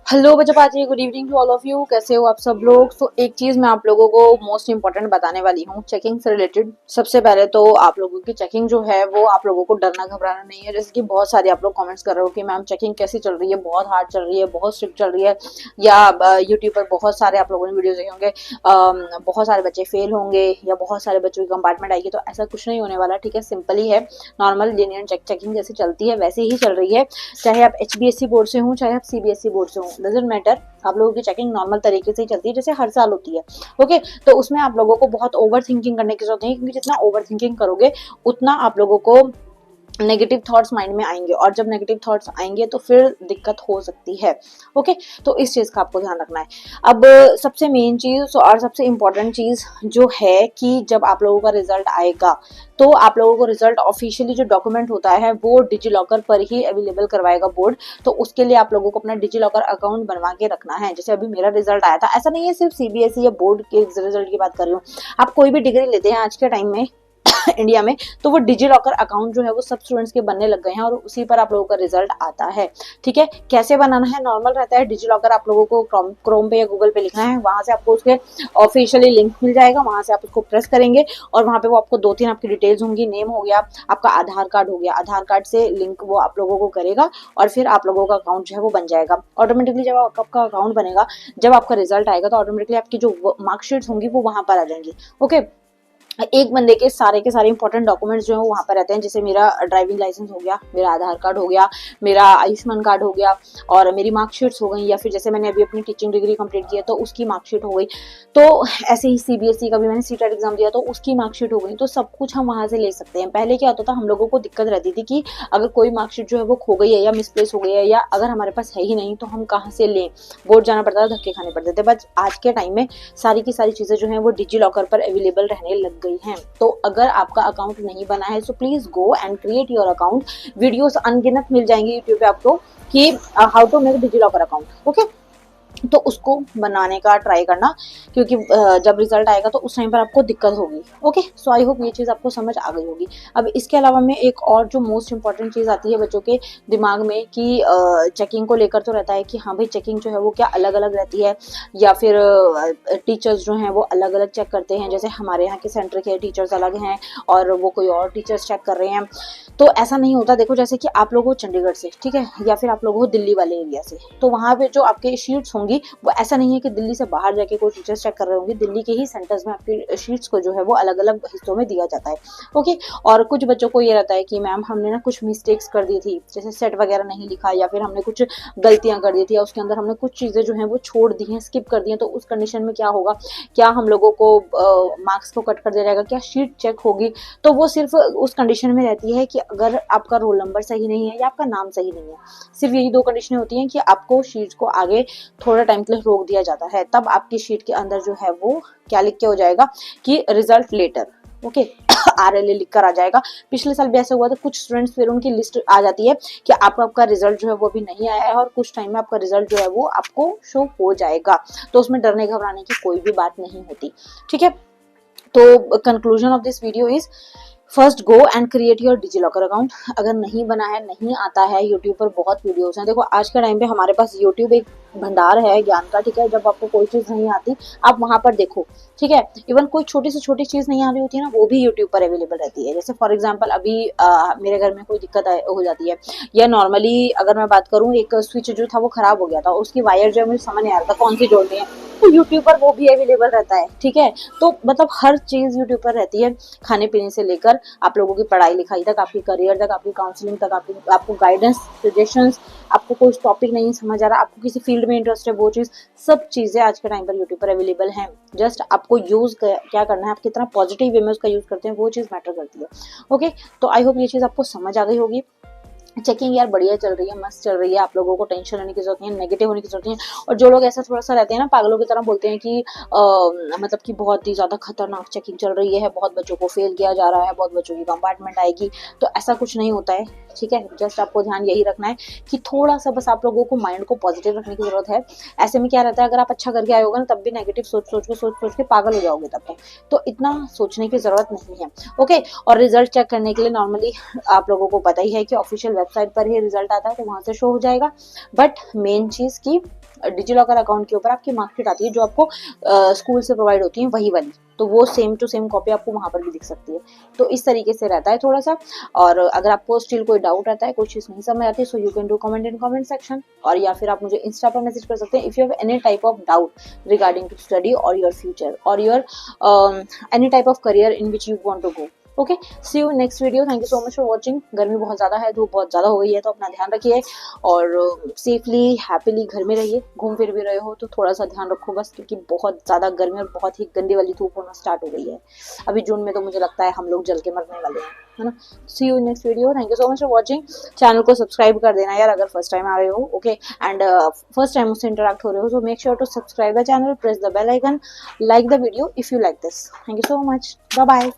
Hello बच्चों, पाजी, good evening to all of you. कैसे हो आप सब लोग। तो एक चीज मैं आप लोगों को मोस्ट इंपॉर्टेंट बताने वाली हूँ चेकिंग से रिलेटेड। सबसे पहले तो आप लोगों की चेकिंग जो है वो आप लोगों को डरना घबराना नहीं है। जैसे कि बहुत सारे आप लोग कमेंट्स कर रहे हो कि मैम चेकिंग कैसी चल रही है, बहुत हार्ड चल रही है, बहुत स्ट्रिक्ट चल रही है, या यूट्यूब पर बहुत सारे आप लोगों ने वीडियो देखे होंगे बहुत सारे बच्चे फेल होंगे या बहुत सारे बच्चों की कंपार्टमेंट आएगी। तो ऐसा कुछ नहीं होने वाला, ठीक है। सिंपल ही है, नॉर्मल लिनियर चेकिंग जैसी चलती है वैसे ही चल रही है। चाहे आप HBSC बोर्ड से हो चाहे आप CBSE बोर्ड से हो, डजंट मैटर। आप लोगों की चेकिंग नॉर्मल तरीके से ही चलती है जैसे हर साल होती है। ओके, तो उसमें आप लोगों को बहुत ओवर थिंकिंग करने की जरूरत नहीं है, क्योंकि जितना ओवर थिंकिंग करोगे उतना आप लोगों को नेगेटिव थॉट्स माइंड में आएंगे, और जब नेगेटिव थॉट्स आएंगे तो फिर दिक्कत हो सकती है। ओके, तो इस चीज का आपको ध्यान रखना है। अब सबसे मेन चीज और सबसे इम्पोर्टेंट चीज जो है कि जब आप लोगों का रिजल्ट आएगा तो आप लोगों को रिजल्ट ऑफिशियली जो डॉक्यूमेंट होता है वो डिजी लॉकर पर ही अवेलेबल करवाएगा बोर्ड। तो उसके लिए आप लोगों को अपना डिजी लॉकर अकाउंट बनवा के रखना है। जैसे अभी मेरा रिजल्ट आया था, ऐसा नहीं है सिर्फ CBSE या बोर्ड के रिजल्ट की बात कर रही हूँ, आप कोई भी डिग्री लेते हैं आज के टाइम में इंडिया में, तो वो डिजी लॉकर अकाउंट जो है वो सब स्टूडेंट्स के बनने लग गए हैं और उसी पर आप लोगों का रिजल्ट आता है। ठीक है, कैसे बनाना है, नॉर्मल रहता है। डिजी लॉकर आप लोगों को क्रोम पे या गूगल पे लिखना है, वहां से आपको उसके ऑफिशियली लिंक मिल जाएगा, वहां से आप उसको प्रेस करेंगे और वहां पे वो आपको 2-3 आपकी डिटेल्स होंगी। नेम हो गया, आपका आधार कार्ड हो गया, आधार कार्ड से लिंक वो आप लोगों को करेगा और फिर आप लोगों का अकाउंट जो है वो बन जाएगा ऑटोमेटिकली। जब आपका अकाउंट बनेगा, जब आपका रिजल्ट आएगा तो ऑटोमेटिकली आपकी जो मार्कशीट्स होंगी वो वहां पर आ जाएंगी। ओके, एक बंदे के सारे इंपॉर्टेंट डॉक्यूमेंट्स जो है वहां पर रहते हैं। जैसे मेरा ड्राइविंग लाइसेंस हो गया, मेरा आधार कार्ड हो गया, मेरा आयुष्मान कार्ड हो गया और मेरी मार्कशीट्स हो गई, या फिर जैसे मैंने अभी अपनी टीचिंग डिग्री कंप्लीट की है तो उसकी मार्कशीट हो गई। तो ऐसे ही CBSE का भी मैंने CTET एग्जाम दिया तो उसकी मार्कशीट हो गई। तो सब कुछ हम वहां से ले सकते हैं। पहले क्या होता था, हम लोगों को दिक्कत रहती थी कि अगर कोई मार्कशीट जो है वो खो गई है या मिसप्लेस हो गई है या अगर हमारे पास है ही नहीं तो हम कहाँ से लें, बोर्ड जाना पड़ता था, धक्के खाने पड़ते थे। बट आज के टाइम में सारी की सारी चीजें जो है वो डिजी लॉकर पर अवेलेबल रहने लग गई हैं। तो अगर आपका अकाउंट नहीं बना है so please go and create your account. Videos अनगिनत मिल जाएंगे यूट्यूब पे आपको कि how to make DigiLocker account. Okay, तो उसको बनाने का ट्राई करना, क्योंकि जब रिजल्ट आएगा तो उस टाइम पर आपको दिक्कत होगी। ओके, सो आई होप ये चीज़ आपको समझ आ गई होगी। अब इसके अलावा में एक और जो मोस्ट इंपॉर्टेंट चीज़ आती है बच्चों के दिमाग में कि चेकिंग को लेकर तो रहता है कि हाँ भाई चेकिंग जो है वो क्या अलग अलग रहती है, या फिर टीचर्स जो हैं वो अलग अलग चेक करते हैं। जैसे हमारे यहाँ के सेंटर के टीचर्स अलग हैं और वो कोई और टीचर्स चेक कर रहे हैं। तो ऐसा नहीं होता। देखो, जैसे कि आप लोग हो चंडीगढ़ से, ठीक है, या फिर आप लोग हो दिल्ली वाले एरिया से, तो वहाँ पे जो आपके शीट्स होंगी वो ऐसा नहीं है कि दिल्ली से बाहर जाके कोई टीचर्स चेक कर रहे होंगे। दिल्ली के ही सेंटर्स में आपकी शीट्स को जो है वो अलग अलग हिस्सों में दिया जाता है। ओके, और कुछ बच्चों को ये रहता है कि मैम हमने ना कुछ मिस्टेक्स कर दी थी, जैसे सेट वगैरह नहीं लिखा या फिर हमने कुछ गलतियां कर दी थी या उसके अंदर हमने कुछ चीजें जो है वो छोड़ दी हैं, स्किप कर दी हैं। तो उस कंडीशन में क्या होगा, क्या हम लोगों को मार्क्स को कट कर दिया जाएगा, क्या शीट चेक होगी? तो वो सिर्फ उस कंडीशन में रहती है कि अगर आपका रोल नंबर सही नहीं है या आपका नाम सही नहीं है। सिर्फ यही 2 कंडीशनें होती हैं कि आपको शीट को आगे थोड़ा टाइम के लिए रोक दिया जाता है। तब आपकी शीट के अंदर जो है वो क्या लिख के हो जाएगा कि रिजल्ट लेटर। ओके, RLA लिख कर आ जाएगा। पिछले साल भी ऐसा हुआ था, कुछ स्टूडेंट्स फिर उनकी लिस्ट आ जाती है कि आपका रिजल्ट जो है वो अभी नहीं आया है और कुछ टाइम में आपका रिजल्ट जो है वो आपको शो हो जाएगा। तो उसमें डरने घबराने की कोई भी बात नहीं होती। ठीक है, तो conclusion of this video is first go and create your DigiLocker account. अगर नहीं बना है, नहीं आता है, यूट्यूब पर बहुत वीडियोस हैं। देखो, आज के टाइम पे हमारे पास यूट्यूब एक भंडार है ज्ञान का। ठीक है, जब आपको कोई चीज नहीं आती आप वहां पर देखो। ठीक है, इवन कोई छोटी से छोटी चीज नहीं आ रही होती है ना, वो भी यूट्यूब पर अवेलेबल रहती है। जैसे फॉर एग्जाम्पल अभी मेरे घर में कोई दिक्कत हो जाती है, या नॉर्मली अगर मैं बात करूँ, एक स्विच जो था वो खराब हो गया था, उसकी वायर जो है मुझे समझ नहीं आ रहा था कौन सी जोड़नी है, तो यूट्यूब पर वो भी अवेलेबल रहता है। ठीक है, तो मतलब हर चीज यूट्यूब पर रहती है, खाने पीने से लेकर आप लोगों की पढ़ाई लिखाई तक, आपकी करियर तक, आपकी काउंसलिंग तक, आपको गाइडेंस, सजेशंस, आपको कोई टॉपिक नहीं समझ आ रहा, आपको किसी फील्ड में इंटरेस्ट है, वो चीज, सब चीजें आज के टाइम पर यूट्यूब पर अवेलेबल हैं। जस्ट आपको यूज क्या करना है, आप कितना पॉजिटिव वे में उसका यूज करते हैं, वो चीज मैटर करती है। ओके, तो आई होप ये चीज आपको समझ आ गई होगी। चेकिंग यार बढ़िया चल रही है, मस्त चल रही है, आप लोगों को टेंशन लेने की जरूरत नहीं है, नेगेटिव होने की जरूरत नहीं है। और जो लोग ऐसा थोड़ा सा रहते हैं ना, पागलों की तरह बोलते हैं कि मतलब कि बहुत ही ज्यादा खतरनाक चेकिंग चल रही है, बहुत बच्चों को फेल किया जा रहा है, बहुत बच्चों की कंपार्टमेंट आएगी, तो ऐसा कुछ नहीं होता है। ठीक है, जस्ट आपको ध्यान यही रखना है कि थोड़ा सा बस आप लोगों को माइंड को पॉजिटिव रखने की जरूरत है। ऐसे में क्या रहता है, अगर आप अच्छा करके आए होगा ना तब भी नेगेटिव सोच के पागल हो जाओगे तब तक, तो इतना सोचने की जरूरत नहीं है। ओके, और रिजल्ट चेक करने के लिए नॉर्मली आप लोगों को पता ही है कि ऑफिशियल वेबसाइट पर ही रिजल्ट आता है, तो वहां से शो हो जाएगा। बट मेन चीज की डिजिलॉकर अकाउंट के ऊपर आपकी मार्कशीट आती है जो आपको स्कूल से प्रोवाइड होती है, वही वाली, तो वो सेम टू सेम कॉपी आपको वहां पर भी दिख सकती है। तो इस तरीके से रहता है थोड़ा सा। और अगर आपको स्टिल कोई डाउट रहता है, कोई चीज नहीं समझ आती, so you can do comment in comment section, और या फिर आप मुझे इंस्टा पर मैसेज कर सकते हैं if you have any type of doubt regarding to study और योर फ्यूचर और your any type of career in which you want to go. Okay, see you next video. Thank you so much for watching. गर्मी बहुत ज्यादा है, धूप बहुत ज्यादा हो गई है, तो अपना ध्यान रखिए और सेफली हैप्पीली घर में रहिए। घूम फिर भी रहे हो तो थोड़ा सा ध्यान रखो बस, क्योंकि बहुत ज्यादा गर्मी और बहुत ही गंदी वाली धूप होना स्टार्ट हो गई है अभी जून में, तो मुझे लगता है हम लोग जल के मरने वाले हैं, है ना। See you next video. Thank you so much for watching. Channel को सब्सक्राइब कर देना यार अगर फर्स्ट टाइम आ रहे हो, ओके, एंड फर्स्ट टाइम मुझसे इंटरेक्ट हो रहे हो, so make sure to subscribe the channel, press the bell icon, like the video if you like this. Thank you so much. Bye bye.